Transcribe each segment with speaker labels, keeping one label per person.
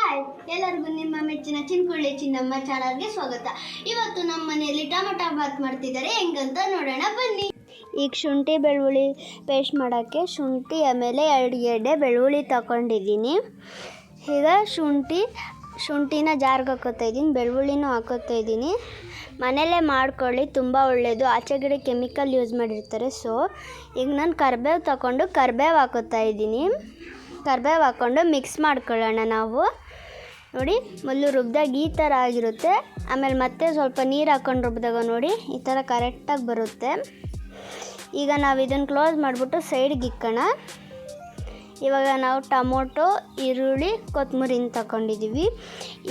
Speaker 1: Hi, ಎಲ್ಲರಿಗೂ ನಿಮ್ಮ ಮೆಚ್ಚಿನ ಚಿನ್ಕುಳ್ಳಿ ಚಿನ್ನಮ್ಮ ಚಾನಲ್ಗೆ ಸ್ವಾಗತ. ಇವತ್ತು ನಮ್ಮ ಮನೆಯಲ್ಲಿ ಟೊಮೊಟೊ ಬಾತ್ ಮಾಡ್ತಿದ್ದಾರೆ. ಹೆಂಗಂತ ನೋಡೋಣ ಬನ್ನಿ.
Speaker 2: ಈಗ ಶುಂಠಿ ಬೆಳ್ಳುಳ್ಳಿ ಪೇಸ್ಟ್ ಮಾಡೋಕ್ಕೆ ಶುಂಠಿ ಆಮೇಲೆ 2 ಗೆಡ್ಡೆ ಬೆಳ್ಳುಳ್ಳಿ ತಗೊಂಡಿದ್ದೀನಿ. ಈಗ ಶುಂಠಿನ ಜಾರ್ಗೆ ಹಾಕೋತಾಯಿದ್ದೀನಿ, ಬೆಳ್ಳುಳ್ಳಿನೂ ಹಾಕೋತಾಯಿದ್ದೀನಿ. ಮನೆಯಲ್ಲೇ ಮಾಡ್ಕೊಳ್ಳಿ, ತುಂಬ ಒಳ್ಳೆಯದು. ಆಚೆಗಡೆ ಕೆಮಿಕಲ್ ಯೂಸ್ ಮಾಡಿರ್ತಾರೆ. ಸೊ ಈಗ ನಾನು ಕರಿಬೇವು ತಗೊಂಡು ಕರಿಬೇವು ಹಾಕೋತಾಯಿದ್ದೀನಿ. ಕರಿಬೇವು ಹಾಕ್ಕೊಂಡು ಮಿಕ್ಸ್ ಮಾಡ್ಕೊಳ್ಳೋಣ. ನಾವು ನೋಡಿ ಮೊದಲು ರುಬ್ಬಿದಾಗ ಈ ಥರ ಆಗಿರುತ್ತೆ. ಆಮೇಲೆ ಮತ್ತೆ ಸ್ವಲ್ಪ ನೀರು ಹಾಕ್ಕೊಂಡು ರುಬ್ಬಿದಾಗ ನೋಡಿ ಈ ಥರ ಕರೆಕ್ಟಾಗಿ ಬರುತ್ತೆ. ಈಗ ನಾವು ಇದನ್ನು ಕ್ಲೋಸ್ ಮಾಡಿಬಿಟ್ಟು ಸೈಡ್ಗೆ ಇಕ್ಕೋಣ. ಇವಾಗ ನಾವು ಟೊಮೊಟೊ, ಈರುಳ್ಳಿ, ಕೊತ್ತಂಬರಿನ ತಗೊಂಡಿದ್ದೀವಿ.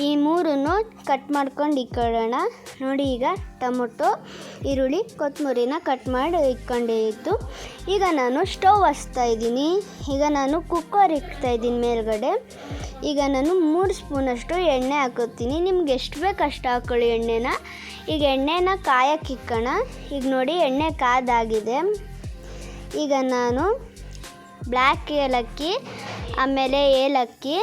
Speaker 2: ಈ ಮೂರನ್ನು ಕಟ್ ಮಾಡ್ಕೊಂಡು ಇಕ್ಕೊಳ್ಳೋಣ. ನೋಡಿ ಈಗ ಟೊಮೊಟೊ, ಈರುಳ್ಳಿ, ಕೊತ್ತಂಬರಿನ ಕಟ್ ಮಾಡಿ ಇಟ್ಕೊಂಡಿತ್ತು. ಈಗ ನಾನು ಸ್ಟವ್ ಹಚ್ತಾಯಿದ್ದೀನಿ. ಈಗ ನಾನು ಕುಕ್ಕರ್ ಇಡ್ತಾಯಿದ್ದೀನಿ ಮೇಲ್ಗಡೆ. ಈಗ ನಾನು 3 ಸ್ಪೂನಷ್ಟು ಎಣ್ಣೆ ಹಾಕೋತೀನಿ. ನಿಮ್ಗೆ ಎಷ್ಟು ಬೇಕು ಅಷ್ಟು ಹಾಕ್ಕೊಳ್ಳಿ ಎಣ್ಣೆನ. ಈಗ ಎಣ್ಣೆನ ಕಾಯಕ್ಕೆ ಇಕ್ಕೋಣ. ಈಗ ನೋಡಿ ಎಣ್ಣೆ ಕಾದಾಗಿದೆ. ಈಗ ನಾನು ಬ್ಲ್ಯಾಕ್ ಏಲಕ್ಕಿ ಆಮೇಲೆ ಏಲಕ್ಕಿ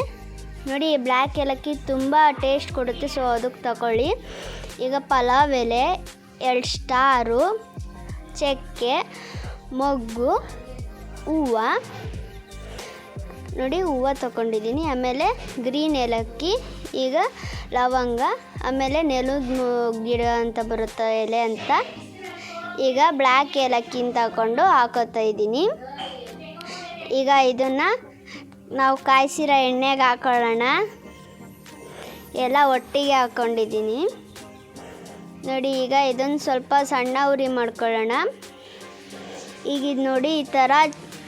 Speaker 2: ನೋಡಿ, ಬ್ಲ್ಯಾಕ್ ಏಲಕ್ಕಿ ತುಂಬ ಟೇಸ್ಟ್ ಕೊಡುತ್ತೆ. ಸೊ ಅದಕ್ಕೆ ತಗೊಳ್ಳಿ. ಈಗ ಪಲಾವ್ ಎಲೆ, 2 ಸ್ಟಾರು, ಚಕ್ಕೆ, ಮೊಗ್ಗು, ಹೂವು ನೋಡಿ, ಹೂವು ತಗೊಂಡಿದ್ದೀನಿ. ಆಮೇಲೆ ಗ್ರೀನ್ ಏಲಕ್ಕಿ, ಈಗ ಲವಂಗ, ಆಮೇಲೆ ನೆಲದ ಗಿಡ ಅಂತ ಬರುತ್ತೆ ಎಲೆ ಅಂತ. ಈಗ ಬ್ಲ್ಯಾಕ್ ಏಲಕ್ಕಿನ ತಗೊಂಡು ಹಾಕೋತಾಯಿದ್ದೀನಿ. ಈಗ ಇದನ್ನು ನಾವು ಕಾಯಿಸಿರೋ ಎಣ್ಣೆಗೆ ಹಾಕೊಳ್ಳೋಣ. ಎಲ್ಲ ಒಟ್ಟಿಗೆ ಹಾಕ್ಕೊಂಡಿದ್ದೀನಿ ನೋಡಿ. ಈಗ ಇದನ್ನು ಸ್ವಲ್ಪ ಸಣ್ಣ ಉರಿ ಮಾಡ್ಕೊಳ್ಳೋಣ. ಈಗ ಇದು ನೋಡಿ ಈ ಥರ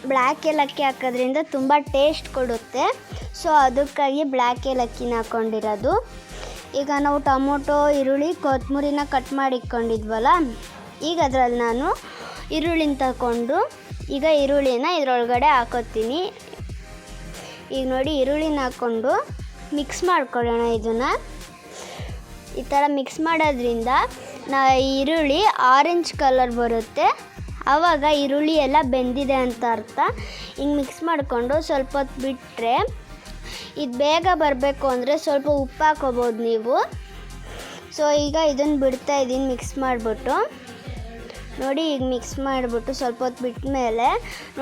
Speaker 2: ಬ್ಲ್ಯಾಕ್ ಏಲಕ್ಕಿ ಹಾಕೋದ್ರಿಂದ ತುಂಬ ಟೇಸ್ಟ್ ಕೊಡುತ್ತೆ. ಸೊ ಅದಕ್ಕಾಗಿ ಬ್ಲ್ಯಾಕ್ ಏಲಕ್ಕಿನ ಹಾಕ್ಕೊಂಡಿರೋದು. ಈಗ ನಾವು ಟೊಮೊಟೊ, ಈರುಳ್ಳಿ, ಕೊತ್ತಂಬರಿನ ಕಟ್ ಮಾಡಿ ಇಟ್ಕೊಂಡಿದ್ವಲ್ಲ, ಈಗ ಅದರಲ್ಲಿ ನಾನು ಈರುಳ್ಳಿನ ತಗೊಂಡು ಈಗ ಈರುಳ್ಳಿನ ಇದರೊಳಗಡೆ ಹಾಕೋತೀನಿ. ಈಗ ನೋಡಿ ಈರುಳ್ಳಿನ ಹಾಕ್ಕೊಂಡು ಮಿಕ್ಸ್ ಮಾಡ್ಕೊಳ್ಳೋಣ. ಇದನ್ನು ಈ ಥರ ಮಿಕ್ಸ್ ಮಾಡೋದ್ರಿಂದ ಈರುಳ್ಳಿ ಆರೆಂಜ್ ಕಲರ್ ಬರುತ್ತೆ. ಆವಾಗ ಈರುಳ್ಳಿ ಎಲ್ಲ ಬೆಂದಿದೆ ಅಂತ ಅರ್ಥ. ಹಿಂಗೆ ಮಿಕ್ಸ್ ಮಾಡಿಕೊಂಡು ಸ್ವಲ್ಪ ಹೊತ್ತು ಬಿಟ್ಟರೆ ಇದು ಬೇಗ ಬರಬೇಕು ಅಂದರೆ ಸ್ವಲ್ಪ ಉಪ್ಪು ಹಾಕೋಬೋದು ನೀವು. ಸೊ ಈಗ ಇದನ್ನು ಬಿಡ್ತಾಯಿದ್ದೀನಿ ಮಿಕ್ಸ್ ಮಾಡಿಬಿಟ್ಟು. ನೋಡಿ ಈಗ ಮಿಕ್ಸ್ ಮಾಡಿಬಿಟ್ಟು ಸ್ವಲ್ಪ ಹೊತ್ತು ಬಿಟ್ಟ ಮೇಲೆ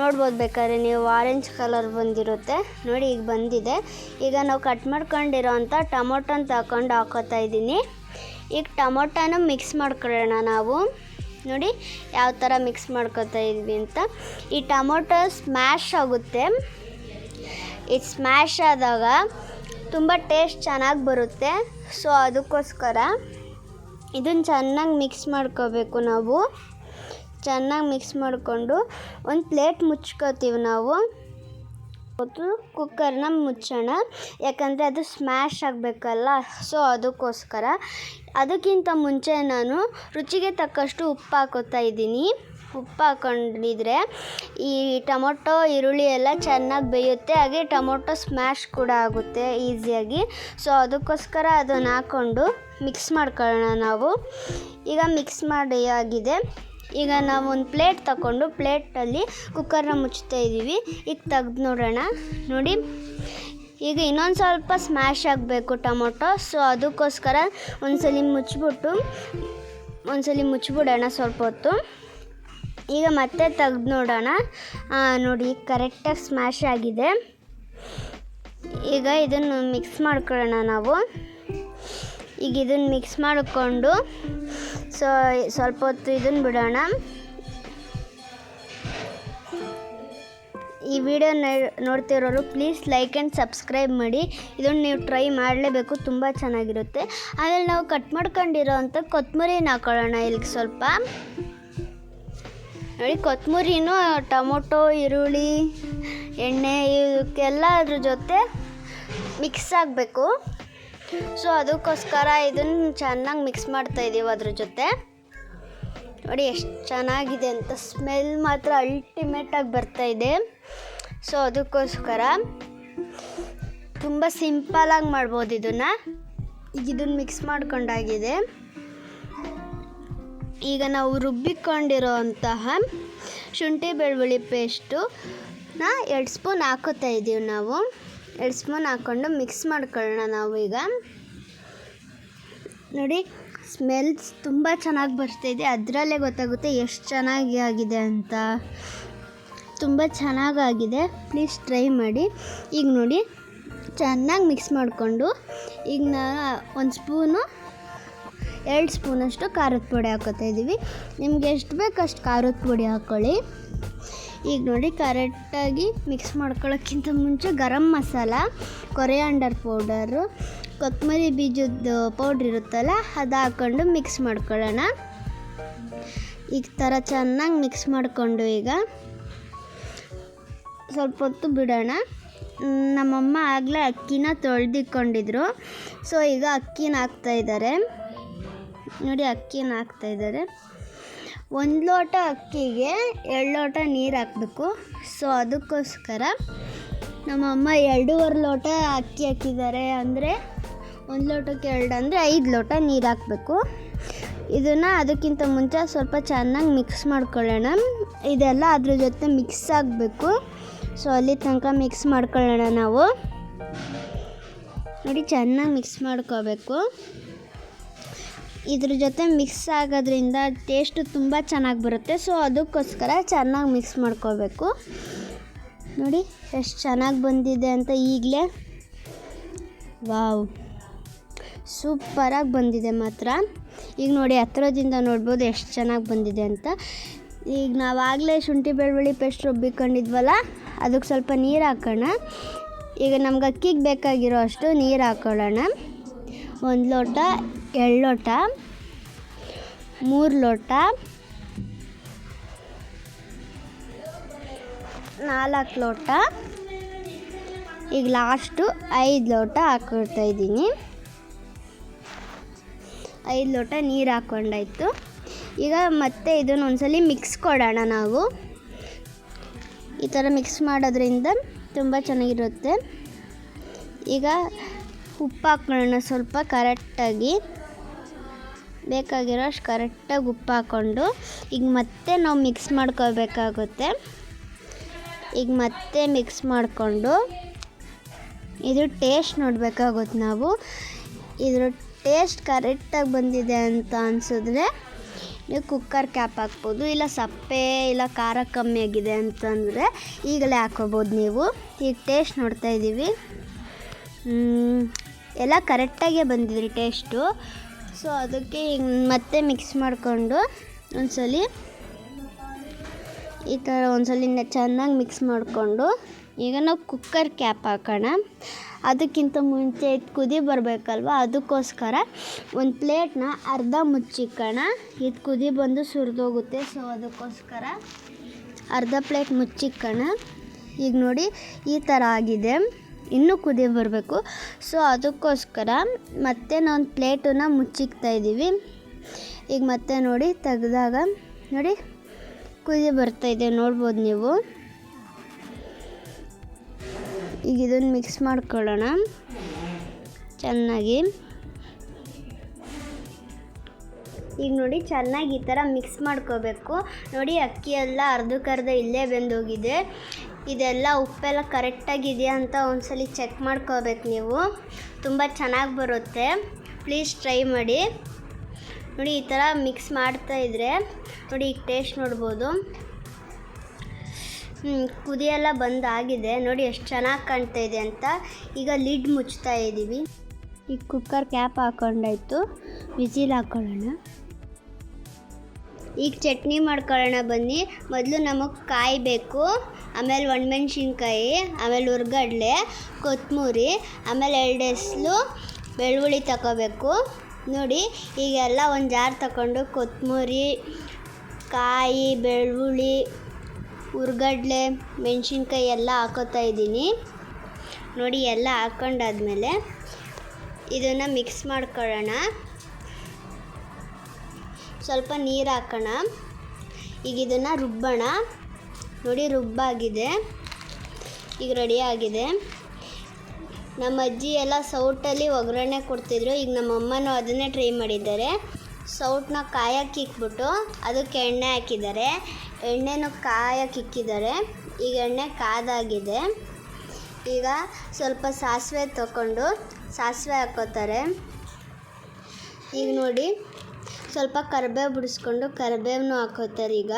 Speaker 2: ನೋಡ್ಬೋದು, ಬೇಕಾದ್ರೆ ನೀವು ಆರೆಂಜ್ ಕಲರ್ ಬಂದಿರುತ್ತೆ ನೋಡಿ, ಈಗ ಬಂದಿದೆ. ಈಗ ನಾವು ಕಟ್ ಮಾಡ್ಕೊಂಡಿರೋ ಅಂಥ ಟೊಮೊಟೊನ ತಗೊಂಡು ಹಾಕೋತಾಯಿದ್ದೀನಿ. ಈಗ ಟೊಮೊಟೊನ ಮಿಕ್ಸ್ ಮಾಡ್ಕೊಳ್ಳೋಣ ನಾವು. ನೋಡಿ ಯಾವ ಥರ ಮಿಕ್ಸ್ ಮಾಡ್ಕೊತಾ ಇದ್ವಿ ಅಂತ. ಈ ಟೊಮೊಟೊ ಸ್ಮ್ಯಾಶ್ ಆಗುತ್ತೆ. ಇದು ಸ್ಮ್ಯಾಶ್ ಆದಾಗ ತುಂಬ ಟೇಸ್ಟ್ ಚೆನ್ನಾಗಿ ಬರುತ್ತೆ. ಸೊ ಅದಕ್ಕೋಸ್ಕರ ಇದನ್ನು ಚೆನ್ನಾಗಿ ಮಿಕ್ಸ್ ಮಾಡ್ಕೋಬೇಕು ನಾವು. ಚೆನ್ನಾಗಿ ಮಿಕ್ಸ್ ಮಾಡಿಕೊಂಡು ಒಂದು ಪ್ಲೇಟ್ ಮುಚ್ಕೋತೀವಿ ನಾವು. ಕುಕ್ಕರ್ನ ಮುಚ್ಚೋಣ, ಯಾಕಂದರೆ ಅದು ಸ್ಮ್ಯಾಶ್ ಆಗಬೇಕಲ್ಲ. ಸೊ ಅದಕ್ಕೋಸ್ಕರ ಅದಕ್ಕಿಂತ ಮುಂಚೆ ನಾನು ರುಚಿಗೆ ತಕ್ಕಷ್ಟು ಉಪ್ಪು ಹಾಕೋತಾ ಇದ್ದೀನಿ. ಉಪ್ಪು ಹಾಕೊಂಡಿದ್ರೆ ಈ ಟೊಮೊಟೊ, ಈರುಳ್ಳಿ ಎಲ್ಲ ಚೆನ್ನಾಗಿ ಬೇಯುತ್ತೆ. ಹಾಗೆ ಟೊಮೊಟೊ ಸ್ಮ್ಯಾಶ್ ಕೂಡ ಆಗುತ್ತೆ ಈಸಿಯಾಗಿ. ಸೊ ಅದಕ್ಕೋಸ್ಕರ ಅದನ್ನು ಹಾಕ್ಕೊಂಡು ಮಿಕ್ಸ್ ಮಾಡ್ಕೊಳ್ಳೋಣ ನಾವು. ಈಗ ಮಿಕ್ಸ್ ಮಾಡಿ ಆಗಿದೆ. ಈಗ ನಾವು ಒಂದು ಪ್ಲೇಟ್ ತಗೊಂಡು ಪ್ಲೇಟಲ್ಲಿ ಕುಕ್ಕರ್ನ ಮುಚ್ತಾ ಇದ್ದೀವಿ. ಈಗ ತೆಗ್ದು ನೋಡೋಣ. ನೋಡಿ ಈಗ ಇನ್ನೊಂದು ಸ್ವಲ್ಪ ಸ್ಮ್ಯಾಶ್ ಆಗಬೇಕು ಟೊಮೊಟೊ. ಸೊ ಅದಕ್ಕೋಸ್ಕರ ಒಂದ್ಸಲಿ ಮುಚ್ಚಿಬಿಡೋಣ ಸ್ವಲ್ಪ ಹೊತ್ತು. ಈಗ ಮತ್ತೆ ತೆಗ್ದು ನೋಡೋಣ. ನೋಡಿ ಕರೆಕ್ಟಾಗಿ ಸ್ಮ್ಯಾಶ್ ಆಗಿದೆ. ಈಗ ಇದನ್ನು ಮಿಕ್ಸ್ ಮಾಡ್ಕೊಳ್ಳೋಣ ನಾವು. ಈಗ ಇದನ್ನು ಮಿಕ್ಸ್ ಮಾಡಿಕೊಂಡು ಸ್ವಲ್ಪ ಹೊತ್ತು ಇದನ್ನು ಬಿಡೋಣ. ಈ ವಿಡಿಯೋ ನೋಡ್ತಿರೋರು ಪ್ಲೀಸ್ ಲೈಕ್ ಆ್ಯಂಡ್ ಸಬ್ಸ್ಕ್ರೈಬ್ ಮಾಡಿ. ಇದನ್ನು ನೀವು ಟ್ರೈ ಮಾಡಲೇಬೇಕು, ತುಂಬ ಚೆನ್ನಾಗಿರುತ್ತೆ. ಆಮೇಲೆ ನಾವು ಕಟ್ ಮಾಡ್ಕೊಂಡಿರೋ ಅಂಥ ಕೊತ್ತಂಬರಿನ ಹಾಕೊಳ್ಳೋಣ ಇಲ್ಲಿಗೆ ಸ್ವಲ್ಪ. ನೋಡಿ ಕೊತ್ತಂಬರಿನೂ ಟೊಮೊಟೊ, ಈರುಳ್ಳಿ, ಎಣ್ಣೆ ಇವಕ್ಕೆಲ್ಲ ಅದ್ರ ಜೊತೆ ಮಿಕ್ಸ್ ಆಗಬೇಕು. ಸೊ ಅದಕ್ಕೋಸ್ಕರ ಇದನ್ನು ಚೆನ್ನಾಗಿ ಮಿಕ್ಸ್ ಮಾಡ್ತಾಯಿದ್ದೀವಿ ಅದ್ರ ಜೊತೆ. ನೋಡಿ ಎಷ್ಟು ಚೆನ್ನಾಗಿದೆ ಅಂತ, ಸ್ಮೆಲ್ ಮಾತ್ರ ಅಲ್ಟಿಮೇಟಾಗಿ ಬರ್ತಾಯಿದೆ. ಸೊ ಅದಕ್ಕೋಸ್ಕರ ತುಂಬ ಸಿಂಪಲಾಗಿ ಮಾಡ್ಬೋದು ಇದನ್ನು. ಈಗ ಇದನ್ನು ಮಿಕ್ಸ್ ಮಾಡ್ಕೊಂಡಾಗಿದೆ. ಈಗ ನಾವು ರುಬ್ಬಿಕೊಂಡಿರೋ ಅಂತಹ ಶುಂಠಿ ಬೆಳ್ಳುಳ್ಳಿ ಪೇಸ್ಟನ್ನ 2 ಸ್ಪೂನ್ ಹಾಕೋತಾ ಇದ್ದೀವಿ ನಾವು. 2 ಸ್ಪೂನ್ ಹಾಕ್ಕೊಂಡು ಮಿಕ್ಸ್ ಮಾಡ್ಕೊಳ್ಳೋಣ ನಾವು ಈಗ. ನೋಡಿ ಸ್ಮೆಲ್ಸ್ ತುಂಬ ಚೆನ್ನಾಗಿ ಬರ್ತಾಯಿದೆ, ಅದರಲ್ಲೇ ಗೊತ್ತಾಗುತ್ತೆ ಎಷ್ಟು ಚೆನ್ನಾಗಿ ಆಗಿದೆ ಅಂತ. ತುಂಬ ಚೆನ್ನಾಗಾಗಿದೆ, ಪ್ಲೀಸ್ ಟ್ರೈ ಮಾಡಿ. ಈಗ ನೋಡಿ ಚೆನ್ನಾಗಿ ಮಿಕ್ಸ್ ಮಾಡಿಕೊಂಡು ಈಗ ಒಂದು ಸ್ಪೂನು 2 ಸ್ಪೂನಷ್ಟು ಖಾರದ ಪುಡಿ ಹಾಕೋತಾ ಇದ್ದೀವಿ. ನಿಮ್ಗೆ ಎಷ್ಟು ಬೇಕು ಅಷ್ಟು ಖಾರದ ಪುಡಿ ಹಾಕ್ಕೊಳ್ಳಿ. ಈಗ ನೋಡಿ ಕರೆಕ್ಟಾಗಿ ಮಿಕ್ಸ್ ಮಾಡ್ಕೊಳ್ಳೋಕ್ಕಿಂತ ಮುಂಚೆ ಗರಂ ಮಸಾಲ, ಕೊರಿಯಾಂಡರ್ ಪೌಡರು, ಕೊತ್ತಂಬರಿ ಬೀಜದ ಪೌಡ್ರ್ ಇರುತ್ತಲ್ಲ ಅದು ಹಾಕ್ಕೊಂಡು ಮಿಕ್ಸ್ ಮಾಡ್ಕೊಳ್ಳೋಣ. ಈ ಥರ ಚೆನ್ನಾಗಿ ಮಿಕ್ಸ್ ಮಾಡಿಕೊಂಡು ಈಗ ಸ್ವಲ್ಪ ಹೊತ್ತು ಬಿಡೋಣ. ನಮ್ಮಮ್ಮ ಆಗಲೇ ಅಕ್ಕಿನ ತೊಳೆದಿಕ್ಕೊಂಡಿದ್ರು, ಸೊ ಈಗ ಅಕ್ಕಿನ ಹಾಕ್ತಾಯಿದ್ದಾರೆ. ನೋಡಿ ಅಕ್ಕಿನ ಹಾಕ್ತಾಯಿದ್ದಾರೆ. 1 ಲೋಟ ಅಕ್ಕಿಗೆ 2 ಲೋಟ ನೀರು ಹಾಕಬೇಕು. ಸೊ ಅದಕ್ಕೋಸ್ಕರ ನಮ್ಮಮ್ಮ 2.5 ಲೋಟ ಅಕ್ಕಿ ಹಾಕಿದ್ದಾರೆ. ಅಂದರೆ 1 ಲೋಟಕ್ಕೆ 2 ಅಂದರೆ 5 ಲೋಟ ನೀರು ಹಾಕಬೇಕು. ಇದನ್ನು ಅದಕ್ಕಿಂತ ಮುಂಚೆ ಸ್ವಲ್ಪ ಚೆನ್ನಾಗಿ ಮಿಕ್ಸ್ ಮಾಡ್ಕೊಳ್ಳೋಣ. ಇದೆಲ್ಲ ಅದ್ರ ಜೊತೆ ಮಿಕ್ಸ್ ಆಗಬೇಕು. ಸೊ ಅಲ್ಲಿ ತನಕ ಮಿಕ್ಸ್ ಮಾಡ್ಕೊಳ್ಳೋಣ ನಾವು. ನೋಡಿ ಚೆನ್ನಾಗಿ ಮಿಕ್ಸ್ ಮಾಡ್ಕೋಬೇಕು. ಇದ್ರ ಜೊತೆ ಮಿಕ್ಸ್ ಆಗೋದ್ರಿಂದ ಟೇಸ್ಟು ತುಂಬ ಚೆನ್ನಾಗಿ ಬರುತ್ತೆ. ಸೊ ಅದಕ್ಕೋಸ್ಕರ ಚೆನ್ನಾಗಿ ಮಿಕ್ಸ್ ಮಾಡ್ಕೋಬೇಕು. ನೋಡಿ ಎಷ್ಟು ಚೆನ್ನಾಗಿ ಬಂದಿದೆ ಅಂತ ಈಗಲೇ. ವಾವ್, ಸೂಪರಾಗಿ ಬಂದಿದೆ ಮಾತ್ರ. ಈಗ ನೋಡಿ ಹತ್ರದಿಂದ ನೋಡ್ಬೋದು ಎಷ್ಟು ಚೆನ್ನಾಗಿ ಬಂದಿದೆ ಅಂತ. ಈಗ ನಾವಾಗಲೇ ಶುಂಠಿ ಬೆಳ್ಳುಳ್ಳಿ ಪೇಸ್ಟ್ ರುಬ್ಬಿಕೊಂಡಿದ್ವಲ್ಲ, ಅದಕ್ಕೆ ಸ್ವಲ್ಪ ನೀರು ಹಾಕೋಣ. ಈಗ ನಮ್ಗೆ ಅಕ್ಕಿಗೆ ಬೇಕಾಗಿರೋ ಅಷ್ಟು ನೀರು ಹಾಕೊಳ್ಳೋಣ. 1 ಲೋಟ, 2 ಲೋಟ, 3 ಲೋಟ, 4 ಲೋಟ, ಈಗ ಲಾಸ್ಟು 5 ಲೋಟ ಹಾಕ್ಕೊಳ್ತಾ ಇದ್ದೀನಿ. 5 ಲೋಟ ನೀರು ಹಾಕ್ಕೊಂಡಾಯ್ತು. ಈಗ ಮತ್ತೆ ಇದನ್ನು ಒಂದ್ಸಲಿ ಮಿಕ್ಸ್ ಕೊಡೋಣ ನಾವು. ಈ ಥರ ಮಿಕ್ಸ್ ಮಾಡೋದ್ರಿಂದ ತುಂಬ ಚೆನ್ನಾಗಿರುತ್ತೆ. ಈಗ ಉಪ್ಪು ಹಾಕ್ಕೊಳ್ಳೋಣ ಸ್ವಲ್ಪ ಕರೆಕ್ಟಾಗಿ, ಬೇಕಾಗಿರೋ ಅಷ್ಟು ಕರೆಕ್ಟಾಗಿ ಉಪ್ಪು ಹಾಕ್ಕೊಂಡು ಈಗ ಮತ್ತೆ ನಾವು ಮಿಕ್ಸ್ ಮಾಡ್ಕೋಬೇಕಾಗುತ್ತೆ. ಈಗ ಮತ್ತೆ ಮಿಕ್ಸ್ ಮಾಡಿಕೊಂಡು ಇದು ಟೇಸ್ಟ್ ನೋಡಬೇಕಾಗುತ್ತೆ ನಾವು. ಇದ್ರ ಟೇಸ್ಟ್ ಕರೆಕ್ಟಾಗಿ ಬಂದಿದೆ ಅಂತ ಅನಿಸಿದ್ರೆ ನೀವು ಕುಕ್ಕರ್ ಕ್ಯಾಪ್ ಹಾಕ್ಬೋದು. ಇಲ್ಲ ಸಪ್ಪೆ ಇಲ್ಲ ಖಾರ ಕಮ್ಮಿ ಆಗಿದೆ ಅಂತಂದರೆ ಈಗಲೇ ಹಾಕ್ಕೋಬೋದು ನೀವು. ಈಗ ಟೇಸ್ಟ್ ನೋಡ್ತಾ ಇದ್ದೀವಿ, ಎಲ್ಲ ಕರೆಕ್ಟಾಗೇ ಬಂದಿದ್ರಿ ಟೇಸ್ಟು. ಸೊ ಅದಕ್ಕೆ ಈಗ ಮತ್ತೆ ಮಿಕ್ಸ್ ಮಾಡಿಕೊಂಡು ಒಂದ್ಸಲಿ ಈ ಥರ ಒಂದ್ಸಲಿ ಚೆನ್ನಾಗಿ ಮಿಕ್ಸ್ ಮಾಡಿಕೊಂಡು ಈಗ ನಾವು ಕುಕ್ಕರ್ ಕ್ಯಾಪ್ ಹಾಕೋಣ. ಅದಕ್ಕಿಂತ ಮುಂಚೆ ಕುದಿ ಬರಬೇಕಲ್ವ, ಅದಕ್ಕೋಸ್ಕರ ಒಂದು ಪ್ಲೇಟ್ನ ಅರ್ಧ ಮುಚ್ಚಿಕ್ಕೋಣ. ಇದು ಕುದಿ ಬಂದು ಸುರಿದೋಗುತ್ತೆ. ಸೊ ಅದಕ್ಕೋಸ್ಕರ ಅರ್ಧ ಪ್ಲೇಟ್ ಮುಚ್ಚಿಕ್ಕೋಣ. ಈಗ ನೋಡಿ ಈ ಥರ ಆಗಿದೆ, ಇನ್ನೂ ಕುದಿ ಬರಬೇಕು. ಸೊ ಅದಕ್ಕೋಸ್ಕರ ಮತ್ತೆ ನಾವು ಪ್ಲೇಟನ್ನು ಮುಚ್ಚಿಕ್ತಾ ಇದ್ದೀವಿ. ಈಗ ಮತ್ತೆ ನೋಡಿ ತೆಗೆದಾಗ ನೋಡಿ ಕುದಿ ಬರ್ತಾಯಿದೆ, ನೋಡ್ಬೋದು ನೀವು. ಈಗ ಇದನ್ನು ಮಿಕ್ಸ್ ಮಾಡ್ಕೊಳ್ಳೋಣ ಚೆನ್ನಾಗಿ. ಈಗ ನೋಡಿ ಚೆನ್ನಾಗಿ ಈ ಥರ ಮಿಕ್ಸ್ ಮಾಡ್ಕೋಬೇಕು. ನೋಡಿ ಅಕ್ಕಿ ಎಲ್ಲ ಅರ್ಧಕ್ಕರ್ಧ ಇಲ್ಲೇ ಬೆಂದೋಗಿದೆ. ಇದೆಲ್ಲ ಉಪ್ಪೆಲ್ಲ ಕರೆಕ್ಟಾಗಿದೆಯಾ ಅಂತ ಒಂದ್ಸಲಿ ಚೆಕ್ ಮಾಡ್ಕೋಬೇಕು ನೀವು. ತುಂಬ ಚೆನ್ನಾಗಿ ಬರುತ್ತೆ, ಪ್ಲೀಸ್ ಟ್ರೈ ಮಾಡಿ. ನೋಡಿ ಈ ಥರ ಮಿಕ್ಸ್ ಮಾಡ್ತಾಯಿದ್ರೆ ನೋಡಿ ಈಗ ಟೇಸ್ಟ್ ನೋಡ್ಬೋದು. ಕುದಿಯೆಲ್ಲ ಬಂದಾಗಿದೆ, ನೋಡಿ ಎಷ್ಟು ಚೆನ್ನಾಗಿ ಕಾಣ್ತಾ ಇದೆ ಅಂತ. ಈಗ ಲಿಡ್ ಮುಚ್ತಾ ಇದ್ದೀವಿ. ಈಗ ಕುಕ್ಕರ್ ಕ್ಯಾಪ್ ಹಾಕ್ಕೊಂಡಾಯ್ತು, ವಿಸಿಲ್ ಹಾಕ್ಕೊಳ್ಳೋಣ. ಈಗ ಚಟ್ನಿ ಮಾಡ್ಕೊಳ್ಳೋಣ ಬನ್ನಿ. ಮೊದಲು ನಮಗೆ ಕಾಯಿ ಬೇಕು, ಆಮೇಲೆ ಒಣಮೆಣ್ಸಿನ್ಕಾಯಿ, ಆಮೇಲೆ ಹುರ್ಗಡ್ಲೆ, ಕೊತ್ತಂಬರಿ, ಆಮೇಲೆ 2 ಎಸಳು ಬೆಳ್ಳುಳ್ಳಿ ತಗೋಬೇಕು. ನೋಡಿ ಈಗೆಲ್ಲ ಒಂದು ಜಾರ್ ತಗೊಂಡು ಕೊತ್ತಂಬರಿ, ಕಾಯಿ, ಬೆಳ್ಳುಳ್ಳಿ, ಹುರ್ಗಡ್ಲೆ, ಮೆಣಸಿನ್ಕಾಯಿ ಎಲ್ಲ ಹಾಕೋತಾ ಇದ್ದೀನಿ. ನೋಡಿ ಎಲ್ಲ ಹಾಕ್ಕೊಂಡಾದ್ಮೇಲೆ ಇದನ್ನು ಮಿಕ್ಸ್ ಮಾಡ್ಕೊಳ್ಳೋಣ. ಸ್ವಲ್ಪ ನೀರು ಹಾಕೋಣ. ಈಗ ಇದನ್ನು ರುಬ್ಬೋಣ. ನೋಡಿ ರುಬ್ಬಾಗಿದೆ, ಈಗ ರೆಡಿಯಾಗಿದೆ. ನಮ್ಮ ಅಜ್ಜಿ ಎಲ್ಲ ಸೌಟಲ್ಲಿ ಒಗ್ಗರಣೆ ಕೊಡ್ತಿದ್ರು. ಈಗ ನಮ್ಮ ಅಮ್ಮನೂ ಅದನ್ನೇ ಟ್ರೈ ಮಾಡಿದ್ದಾರೆ. ಸೌಟನ್ನ ಕಾಯಕ್ಕೆ ಇಕ್ಬಿಟ್ಟು ಅದಕ್ಕೆ ಎಣ್ಣೆ ಹಾಕಿದ್ದಾರೆ. ಎಣ್ಣೆನೂ ಕಾಯಕ್ಕೆ ಇಕ್ಕಿದ್ದಾರೆ. ಈಗ ಎಣ್ಣೆ ಕಾದಾಗಿದೆ. ಈಗ ಸ್ವಲ್ಪ ಸಾಸಿವೆ ತಗೊಂಡು ಸಾಸಿವೆ ಹಾಕ್ಕೋತಾರೆ. ಈಗ ನೋಡಿ ಸ್ವಲ್ಪ ಕರಿಬೇವು ಬಿಡಿಸ್ಕೊಂಡು ಕರಿಬೇವನ್ನೂ ಹಾಕ್ಕೋತಾರೆ. ಈಗ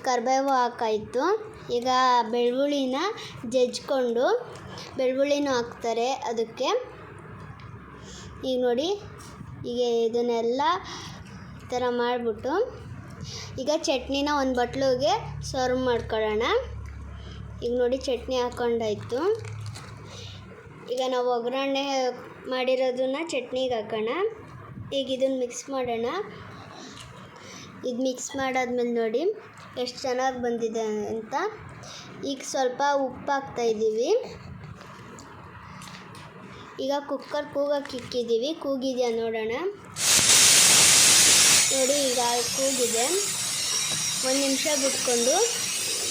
Speaker 2: ಕರಿಬೇವು ಹಾಕಾಯಿತು. ಈಗ ಬೆಳ್ಳುಳ್ಳಿನ ಜಜ್ಜಿಕೊಂಡು ಬೆಳ್ಳುಳ್ಳಿನೂ ಹಾಕ್ತಾರೆ ಅದಕ್ಕೆ. ಈಗ ನೋಡಿ ಈಗ ಇದನ್ನೆಲ್ಲ ಈ ಥರ ಮಾಡಿಬಿಟ್ಟು ಈಗ ಚಟ್ನಿನ ಒಂದು ಬಟ್ಲಿಗೆ ಸರ್ವ್ ಮಾಡ್ಕೊಳ್ಳೋಣ. ಈಗ ನೋಡಿ ಚಟ್ನಿ ಹಾಕ್ಕೊಂಡಾಯ್ತು. ಈಗ ನಾವು ಒಗ್ಗರಣೆ ಮಾಡಿರೋದನ್ನ ಚಟ್ನಿಗೆ ಹಾಕೋಣ. ಈಗ ಇದನ್ನು ಮಿಕ್ಸ್ ಮಾಡೋಣ. ಇದು ಮಿಕ್ಸ್ ಮಾಡಾದ್ಮೇಲೆ ನೋಡಿ ಎಷ್ಟು ಚೆನ್ನಾಗಿ ಬಂದಿದೆ ಅಂತ. ಈಗ ಸ್ವಲ್ಪ ಉಪ್ಪು ಹಾಕ್ತಾಯಿದ್ದೀವಿ. ಈಗ ಕುಕ್ಕರ್ ಕೂಗಕ್ಕೆ ಇಕ್ಕಿದ್ದೀವಿ. ಕೂಗಿದೆಯಾ ನೋಡೋಣ. ನೋಡಿ ಈಗ ಕೂಗಿದೆ. 1 ನಿಮಿಷ ಬಿಟ್ಕೊಂಡು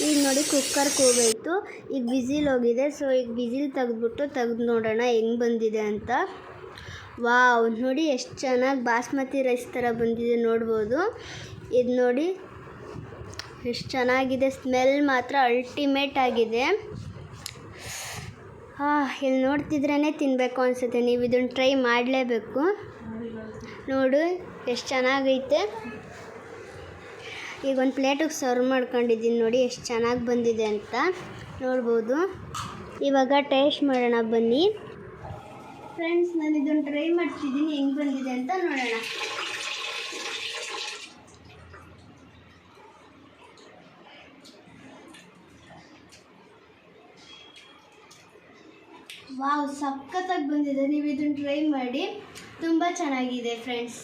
Speaker 2: ಈಗ ನೋಡಿ ಕುಕ್ಕರ್ ಕೂಗಾಯಿತು. ಈಗ ವಿಸಿಲ್ ಹೋಗಿದೆ. ಸೊ ಈಗ ವಿಸಿಲ್ ತೆಗೆದು ನೋಡೋಣ ಹೆಂಗೆ ಬಂದಿದೆ ಅಂತ. ವಾವ್, ನೋಡಿ ಎಷ್ಟು ಚೆನ್ನಾಗಿ ಬಾಸ್ಮತಿ ರೈಸ್ ಥರ ಬಂದಿದೆ ನೋಡ್ಬೋದು. ಇದು ನೋಡಿ ಎಷ್ಟು ಚೆನ್ನಾಗಿದೆ. ಸ್ಮೆಲ್ ಮಾತ್ರ ಅಲ್ಟಿಮೇಟ್ ಆಗಿದೆ. ಇಲ್ಲಿ ನೋಡ್ತಿದ್ರೇ ತಿನ್ನಬೇಕು ಅನಿಸುತ್ತೆ. ನೀವು ಇದನ್ನು ಟ್ರೈ ಮಾಡಲೇಬೇಕು. ನೋಡು ಎಷ್ಟು ಚೆನ್ನಾಗೈತೆ. ಈಗ ಒಂದು ಪ್ಲೇಟಿಗೆ ಸರ್ವ್ ಮಾಡ್ಕೊಂಡಿದ್ದೀನಿ. ನೋಡಿ ಎಷ್ಟು ಚೆನ್ನಾಗಿ ಬಂದಿದೆ ಅಂತ ನೋಡ್ಬೋದು. ಇವಾಗ ಟೇಸ್ಟ್ ಮಾಡೋಣ ಬನ್ನಿ ಫ್ರೆಂಡ್ಸ್. ನಾನು ಇದನ್ನು ಟ್ರೈ ಮಾಡ್ತಿದ್ದೀನಿ ಹೆಂಗೆ ಬಂದಿದೆ ಅಂತ ನೋಡೋಣ. ವಾವ್, ಸಖತ್ತಾಗಿ ಬಂದಿದೆ. ನೀವು ಇದನ್ನು ಟ್ರೈ ಮಾಡಿ, ತುಂಬ ಚೆನ್ನಾಗಿದೆ ಫ್ರೆಂಡ್ಸ್.